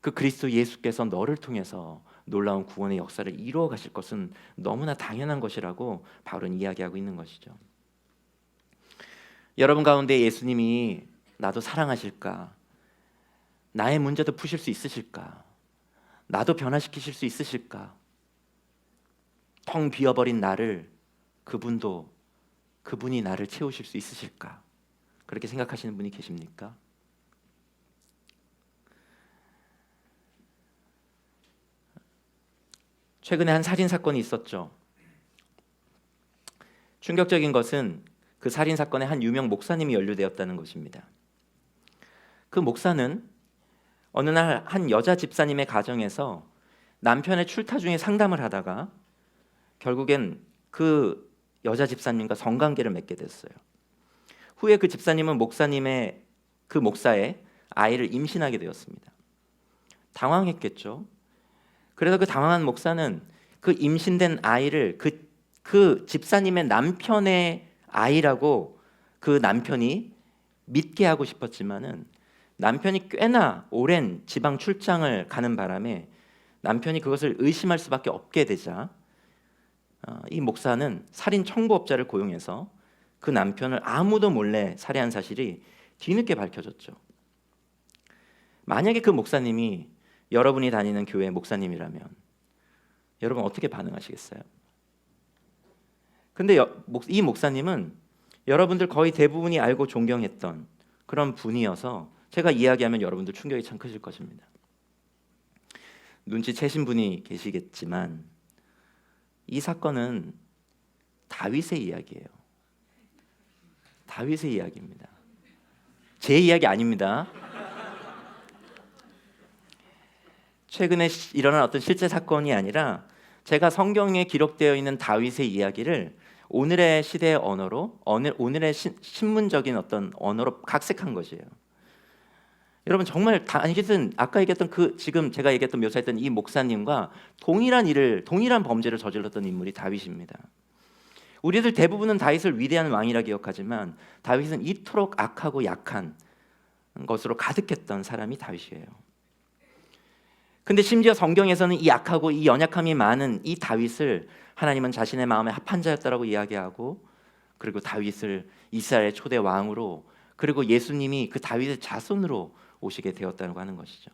[SPEAKER 1] 그 그리스도 예수께서 너를 통해서 놀라운 구원의 역사를 이루어 가실 것은 너무나 당연한 것이라고 바울은 이야기하고 있는 것이죠. 여러분 가운데 예수님이 나도 사랑하실까? 나의 문제도 푸실 수 있으실까? 나도 변화시키실 수 있으실까? 텅 비어버린 나를 그분이 나를 채우실 수 있으실까? 그렇게 생각하시는 분이 계십니까? 최근에 한 살인 사건이 있었죠. 충격적인 것은 그 살인 사건에 한 유명 목사님이 연루되었다는 것입니다. 그 목사는 어느 날 한 여자 집사님의 가정에서 남편의 출타 중에 상담을 하다가 결국엔 그 여자 집사님과 성관계를 맺게 됐어요. 후에 그 집사님은 그 목사의 아이를 임신하게 되었습니다. 당황했겠죠. 그래서 그 당황한 목사는 그 임신된 아이를 그 집사님의 남편의 아이라고 그 남편이 믿게 하고 싶었지만은 남편이 꽤나 오랜 지방 출장을 가는 바람에 남편이 그것을 의심할 수밖에 없게 되자 이 목사는 살인 청부업자를 고용해서 그 남편을 아무도 몰래 살해한 사실이 뒤늦게 밝혀졌죠. 만약에 그 목사님이 여러분이 다니는 교회 목사님이라면 여러분 어떻게 반응하시겠어요? 근데 이 목사님은 여러분들 거의 대부분이 알고 존경했던 그런 분이어서 제가 이야기하면 여러분들 충격이 참 크실 것입니다. 눈치채신 분이 계시겠지만 이 사건은 다윗의 이야기예요. 다윗의 이야기입니다. 제 이야기 아닙니다. 최근에 일어난 어떤 실제 사건이 아니라 제가 성경에 기록되어 있는 다윗의 이야기를 오늘의 시대의 언어로 오늘의 신문적인 어떤 언어로 각색한 것이에요. 여러분 정말 다윗은 아까 얘기했던 지금 제가 얘기했던 묘사했던 이 목사님과 동일한 범죄를 저질렀던 인물이 다윗입니다. 우리들 대부분은 다윗을 위대한 왕이라 기억하지만 다윗은 이토록 악하고 약한 것으로 가득했던 사람이 다윗이에요. 근데 심지어 성경에서는 이 약하고 이 연약함이 많은 이 다윗을 하나님은 자신의 마음에 합한 자였다라고 이야기하고, 그리고 다윗을 이스라엘의 초대 왕으로, 그리고 예수님이 그 다윗의 자손으로 오시게 되었다고 하는 것이죠.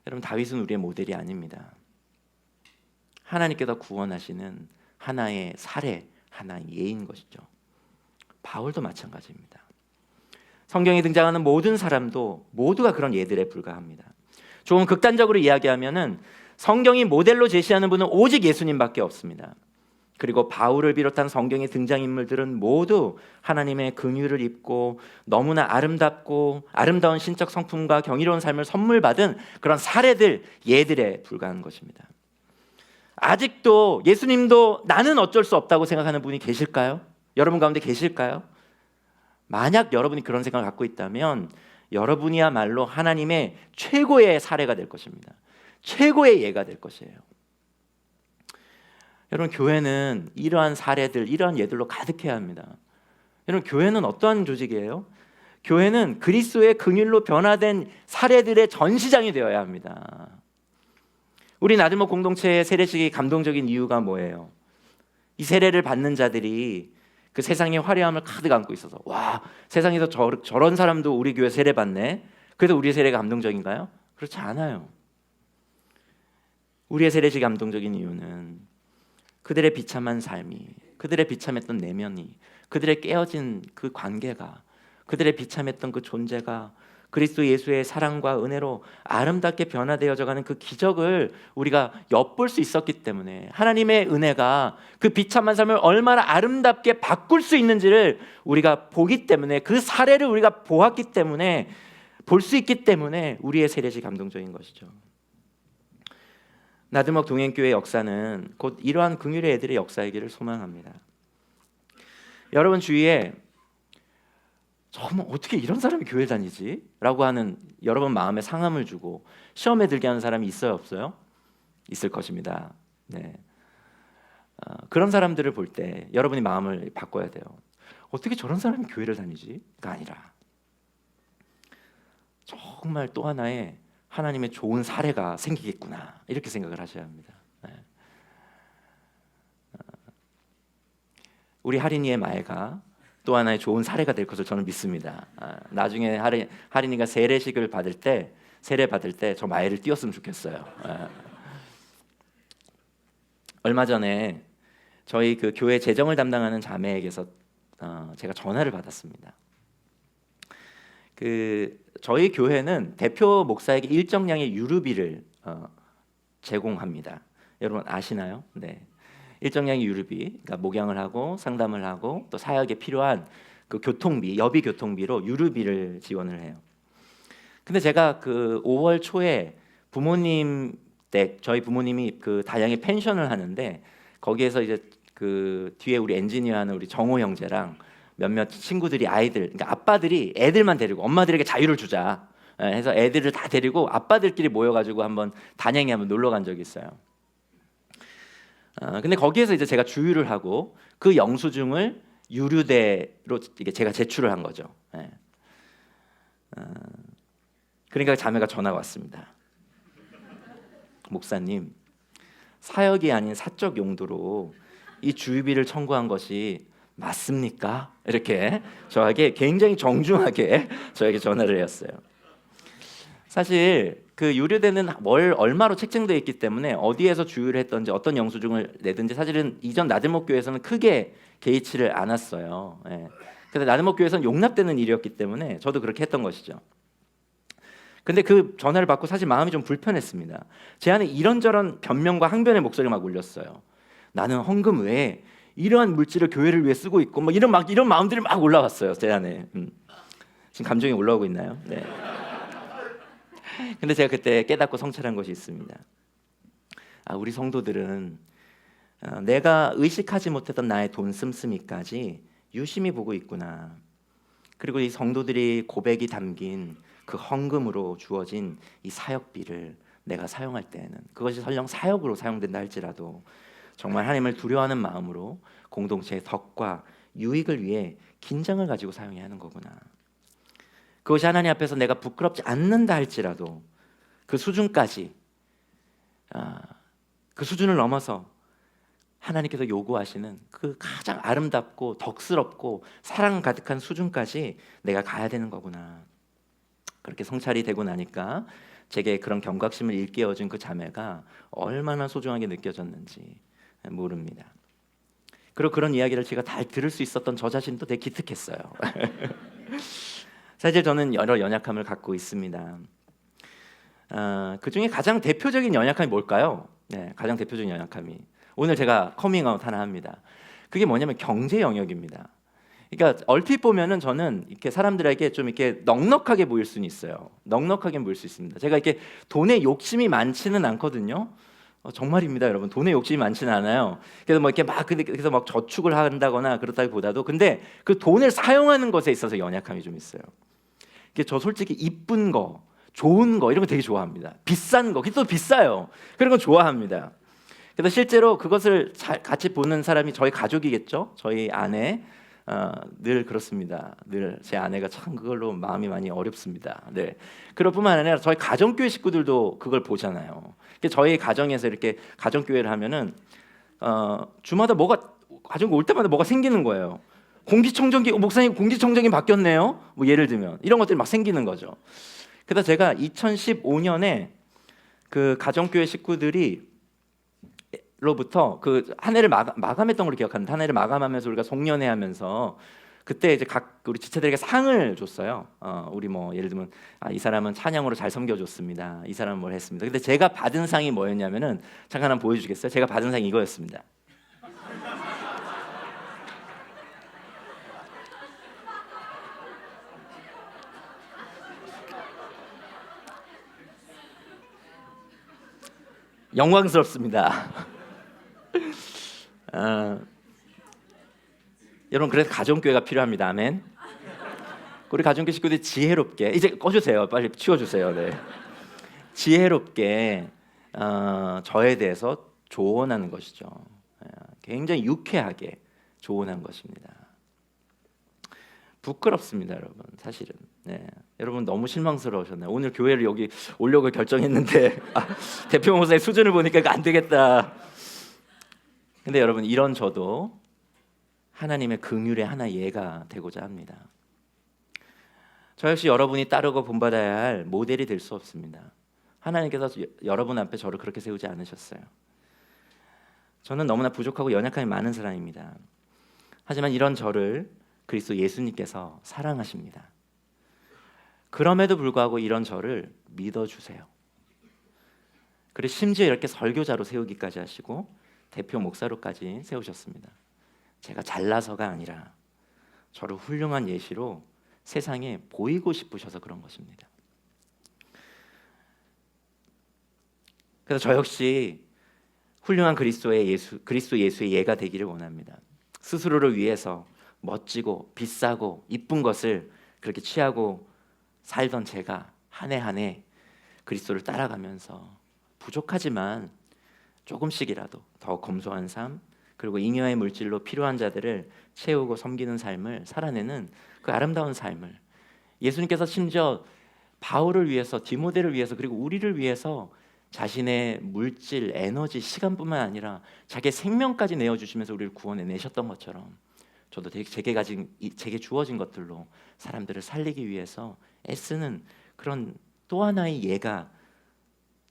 [SPEAKER 1] 여러분, 다윗은 우리의 모델이 아닙니다. 하나님께서 구원하시는 하나의 사례, 하나의 예인 것이죠. 바울도 마찬가지입니다. 성경에 등장하는 모든 사람도 모두가 그런 예들에 불과합니다. 조금 극단적으로 이야기하면은 성경이 모델로 제시하는 분은 오직 예수님밖에 없습니다. 그리고 바울을 비롯한 성경의 등장인물들은 모두 하나님의 긍휼을 입고 너무나 아름답고 아름다운 신적 성품과 경이로운 삶을 선물 받은 그런 사례들, 예들에 불과한 것입니다. 아직도 예수님도 나는 어쩔 수 없다고 생각하는 분이 계실까요? 여러분 가운데 계실까요? 만약 여러분이 그런 생각을 갖고 있다면 여러분이야말로 하나님의 최고의 사례가 될 것입니다. 최고의 예가 될 것이에요. 여러분, 교회는 이러한 사례들, 이러한 예들로 가득해야 합니다. 여러분, 교회는 어떠한 조직이에요? 교회는 그리스도의 긍휼로 변화된 사례들의 전시장이 되어야 합니다. 우리 나들목 공동체의 세례식이 감동적인 이유가 뭐예요? 이 세례를 받는 자들이 그 세상의 화려함을 가득 안고 있어서, 와, 세상에서 저런 사람도 우리 교회 세례 받네. 그래서 우리의 세례가 감동적인가요? 그렇지 않아요. 우리의 세례식이 감동적인 이유는 그들의 비참한 삶이, 그들의 비참했던 내면이, 그들의 깨어진 그 관계가, 그들의 비참했던 그 존재가 그리스도 예수의 사랑과 은혜로 아름답게 변화되어져가는 그 기적을 우리가 엿볼 수 있었기 때문에, 하나님의 은혜가 그 비참한 삶을 얼마나 아름답게 바꿀 수 있는지를 우리가 보기 때문에, 그 사례를 우리가 보았기 때문에, 볼 수 있기 때문에 우리의 세례식이 감동적인 것이죠. 나들목 동행교회 역사는 곧 이러한 긍휼의 애들의 역사이기를 소망합니다. 여러분 주위에 정말 어떻게 이런 사람이 교회 다니지? 라고 하는 여러분 마음에 상함을 주고 시험에 들게 하는 사람이 있어요, 없어요? 있을 것입니다. 네. 그런 사람들을 볼 때 여러분이 마음을 바꿔야 돼요. 어떻게 저런 사람이 교회를 다니지?가 아니라 정말 또 하나의 하나님의 좋은 사례가 생기겠구나, 이렇게 생각을 하셔야 합니다. 네. 우리 할인이의 마애가 또 하나의 좋은 사례가 될 것을 저는 믿습니다. 나중에 할인이가 세례식을 받을 때, 세례 받을 때 저 마애를 띄웠으면 좋겠어요. 얼마 전에 저희 그 교회 재정을 담당하는 자매에게서 제가 전화를 받았습니다. 저희 교회는 대표 목사에게 일정량의 유류비를 제공합니다. 여러분 아시나요? 네. 일정량의 유류비, 그러니까 목양을 하고 상담을 하고 또 사역에 필요한 그 교통비, 여비 교통비로 유류비를 지원을 해요. 근데 제가 그 5월 초에 부모님 댁, 저희 부모님이 그 다양의 펜션을 하는데 거기에서 이제 그 뒤에 우리 엔지니어 하는 우리 정호 형제랑 몇몇 친구들이, 아이들, 그러니까 아빠들이 애들만 데리고 엄마들에게 자유를 주자 해서 애들을 다 데리고 아빠들끼리 모여가지고 한번 단양에 한번 놀러 간 적이 있어요. 근데 거기에서 이제 제가 주유를 하고 그 영수증을 유류대로 이게 제가 제출을 한 거죠. 예. 그러니까 자매가 전화가 왔습니다. 목사님, 사역이 아닌 사적 용도로 이 주유비를 청구한 것이 맞습니까? 이렇게 저에게 굉장히 정중하게 저에게 전화를 했어요. 사실 그 유류대는 월 얼마로 책정되어 있기 때문에 어디에서 주유를 했든지 어떤 영수증을 내든지 사실은 이전 나들목 교회에서는 크게 개의치를 않았어요. 예. 그래서 나들목 교회에서는 용납되는 일이었기 때문에 저도 그렇게 했던 것이죠. 근데 그 전화를 받고 사실 마음이 좀 불편했습니다. 제 안에 이런저런 변명과 항변의 목소리가 막 울렸어요. 나는 헌금 외에 이러한 물질을 교회를 위해 쓰고 있고 뭐 이런 마음들이 막 올라왔어요, 제 안에. 지금 감정이 올라오고 있나요? 네. 근데 제가 그때 깨닫고 성찰한 것이 있습니다. 우리 성도들은 내가 의식하지 못했던 나의 돈 씀씀이까지 유심히 보고 있구나. 그리고 이 성도들이 고백이 담긴 그 헌금으로 주어진 이 사역비를 내가 사용할 때에는, 그것이 설령 사역으로 사용된다 할지라도 정말 하나님을 두려워하는 마음으로 공동체의 덕과 유익을 위해 긴장을 가지고 사용해야 하는 거구나. 그것이 하나님 앞에서 내가 부끄럽지 않는다 할지라도 그 수준까지, 그 수준을 넘어서 하나님께서 요구하시는 그 가장 아름답고 덕스럽고 사랑 가득한 수준까지 내가 가야 되는 거구나. 그렇게 성찰이 되고 나니까 제게 그런 경각심을 일깨워준 그 자매가 얼마나 소중하게 느껴졌는지 모릅니다. 그리고 그런 이야기를 제가 다 들을 수 있었던 저 자신도 되게 기특했어요. 사실 저는 여러 연약함을 갖고 있습니다. 그 중에 가장 대표적인 연약함이 뭘까요? 네, 가장 대표적인 연약함이 오늘 제가 커밍아웃 하나 합니다. 그게 뭐냐면 경제 영역입니다. 그러니까 얼핏 보면은 저는 이렇게 사람들에게 좀 이렇게 넉넉하게 보일 수는 있어요. 넉넉하게 보일 수 있습니다. 제가 이렇게 돈에 욕심이 많지는 않거든요. 정말입니다, 여러분. 돈에 욕심이 많지는 않아요. 그래서 뭐 이렇게 막 그래서 막 저축을 한다거나 그렇다기보다도 근데 그 돈을 사용하는 것에 있어서 연약함이 좀 있어요. 저 솔직히 이쁜 거, 좋은 거 이런 거 되게 좋아합니다. 비싼 거, 그게 또 비싸요. 그런 거 좋아합니다. 그래서 실제로 그것을 같이 보는 사람이 저희 가족이겠죠. 저희 아내. 늘 그렇습니다. 늘 제 아내가 참 그걸로 마음이 많이 어렵습니다. 네. 그럴 뿐만 아니라 저희 가정교회 식구들도 그걸 보잖아요. 저희 가정에서 이렇게 가정교회를 하면은 주마다 뭐가 가정 올 때마다 뭐가 생기는 거예요. 공기청정기, 목사님 공기청정기 바뀌었네요. 뭐 예를 들면 이런 것들이 막 생기는 거죠. 그래서 제가 2015년에 그 가정교회 식구들이 로부터 그 한 해를 마감했던 걸로 기억하는데, 한 해를 마감하면서 우리가 송년회 하면서 그때 이제 각 우리 지체들에게 상을 줬어요. 우리 뭐 예를 들면 이 사람은 찬양으로 잘 섬겨줬습니다. 이 사람은 뭘 했습니다. 근데 제가 받은 상이 뭐였냐면은 잠깐 한번 보여주겠어요? 제가 받은 상이 이거였습니다. 영광스럽습니다. 여러분, 그래서 가정교회가 필요합니다. 아멘. 우리 가정교회 식구들이 지혜롭게, 이제 꺼주세요. 빨리 치워주세요. 네. 지혜롭게 저에 대해서 조언하는 것이죠. 굉장히 유쾌하게 조언한 것입니다. 부끄럽습니다, 여러분. 사실은. 네. 여러분 너무 실망스러우셨나요? 오늘 교회를 여기 오려고 결정했는데 대표 목사의 수준을 보니까 이거 안 되겠다. 근데 여러분, 이런 저도 하나님의 긍휼의 하나 예가 되고자 합니다. 저 역시 여러분이 따르고 본받아야 할 모델이 될 수 없습니다. 하나님께서 여러분 앞에 저를 그렇게 세우지 않으셨어요. 저는 너무나 부족하고 연약함이 많은 사람입니다. 하지만 이런 저를 그리스도 예수님께서 사랑하십니다. 그럼에도 불구하고 이런 저를 믿어주세요. 그리고 심지어 이렇게 설교자로 세우기까지 하시고 대표 목사로까지 세우셨습니다. 제가 잘나서가 아니라 저를 훌륭한 예시로 세상에 보이고 싶으셔서 그런 것입니다. 그래서 저 역시 훌륭한 그리스도 예수의 예가 되기를 원합니다. 스스로를 위해서 멋지고 비싸고 이쁜 것을 그렇게 취하고 살던 제가 한 해 한 해 그리스도를 따라가면서 부족하지만 조금씩이라도 더 검소한 삶, 그리고 잉여의 물질로 필요한 자들을 채우고 섬기는 삶을 살아내는 그 아름다운 삶을, 예수님께서 심지어 바울을 위해서, 디모데를 위해서, 그리고 우리를 위해서 자신의 물질, 에너지, 시간뿐만 아니라 자기의 생명까지 내어주시면서 우리를 구원해내셨던 것처럼 저도 제게 주어진 것들로 사람들을 살리기 위해서 애쓰는 그런 또 하나의 예가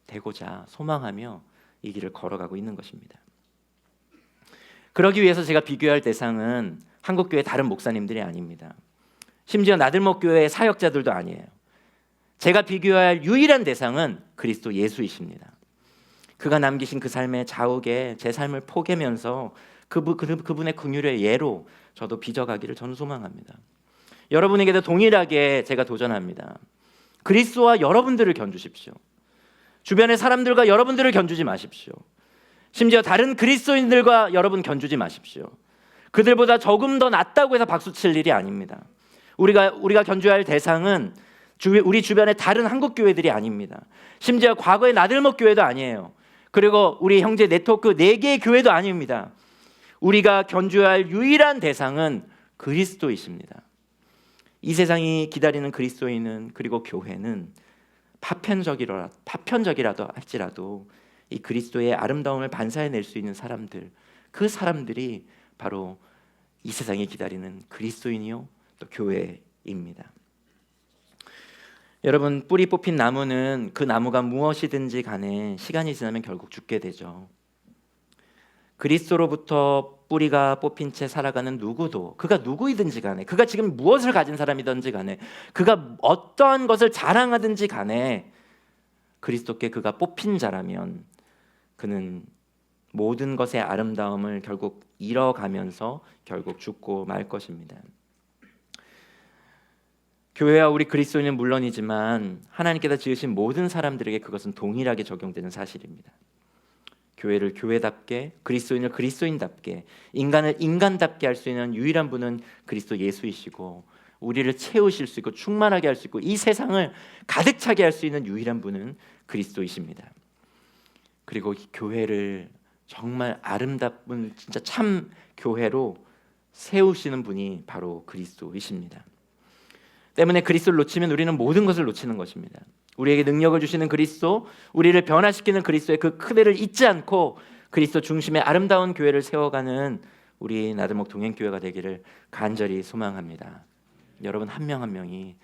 [SPEAKER 1] 되고자 소망하며 이 길을 걸어가고 있는 것입니다. 그러기 위해서 제가 비교할 대상은 한국교회 다른 목사님들이 아닙니다. 심지어 나들목교회의 사역자들도 아니에요. 제가 비교할 유일한 대상은 그리스도 예수이십니다. 그가 남기신 그 삶의 자욱에 제 삶을 포개면서 그분의 긍휼의 예로 저도 빚어가기를 저는 소망합니다. 여러분에게도 동일하게 제가 도전합니다. 그리스도와 여러분들을 견주십시오. 주변의 사람들과 여러분들을 견주지 마십시오. 심지어 다른 그리스도인들과 여러분 견주지 마십시오. 그들보다 조금 더 낫다고 해서 박수칠 일이 아닙니다. 우리가 견주어야 할 대상은 우리 주변의 다른 한국교회들이 아닙니다. 심지어 과거의 나들목 교회도 아니에요. 그리고 우리 형제 네트워크 4개의 교회도 아닙니다. 우리가 견주어야 할 유일한 대상은 그리스도이십니다. 이 세상이 기다리는 그리스도인은, 그리고 교회는 파편적이라도 할지라도 이 그리스도의 아름다움을 반사해낼 수 있는 사람들, 그 사람들이 바로 이 세상이 기다리는 그리스도인이요 또 교회입니다. 여러분, 뿌리 뽑힌 나무는 그 나무가 무엇이든지 간에 시간이 지나면 결국 죽게 되죠. 그리스도로부터 뿌리가 뽑힌 채 살아가는 누구도, 그가 누구이든지 간에, 그가 지금 무엇을 가진 사람이든지 간에, 그가 어떠한 것을 자랑하든지 간에 그리스도께 그가 뽑힌 자라면 그는 모든 것의 아름다움을 결국 잃어가면서 결국 죽고 말 것입니다. 교회와 우리 그리스도인은 물론이지만 하나님께서 지으신 모든 사람들에게 그것은 동일하게 적용되는 사실입니다. 교회를 교회답게, 그리스도인을 그리스도인답게, 인간을 인간답게 할 수 있는 유일한 분은 그리스도 예수이시고, 우리를 채우실 수 있고 충만하게 할 수 있고 이 세상을 가득 차게 할 수 있는 유일한 분은 그리스도이십니다. 그리고 이 교회를 정말 아름다운 진짜 참 교회로 세우시는 분이 바로 그리스도이십니다. 때문에 그리스도를 놓치면 우리는 모든 것을 놓치는 것입니다. 우리에게 능력을 주시는 그리스도, 우리를 변화시키는 그리스도의 그 크배를 잊지 않고 그리스도 중심의 아름다운 교회를 세워가는 우리 나들목 동행교회가 되기를 간절히 소망합니다. 여러분 한 명 한 명이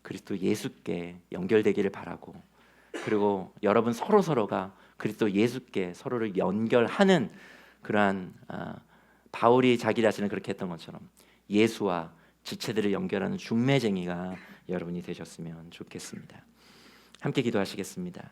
[SPEAKER 1] 그리스도 예수께 연결되기를 바라고, 그리고 여러분 서로가 그리스도 예수께 서로를 연결하는 그러한 바울이 자기 자신을 그렇게 했던 것처럼 예수와 지체들을 연결하는 중매쟁이가 여러분이 되셨으면 좋겠습니다. 함께 기도하시겠습니다.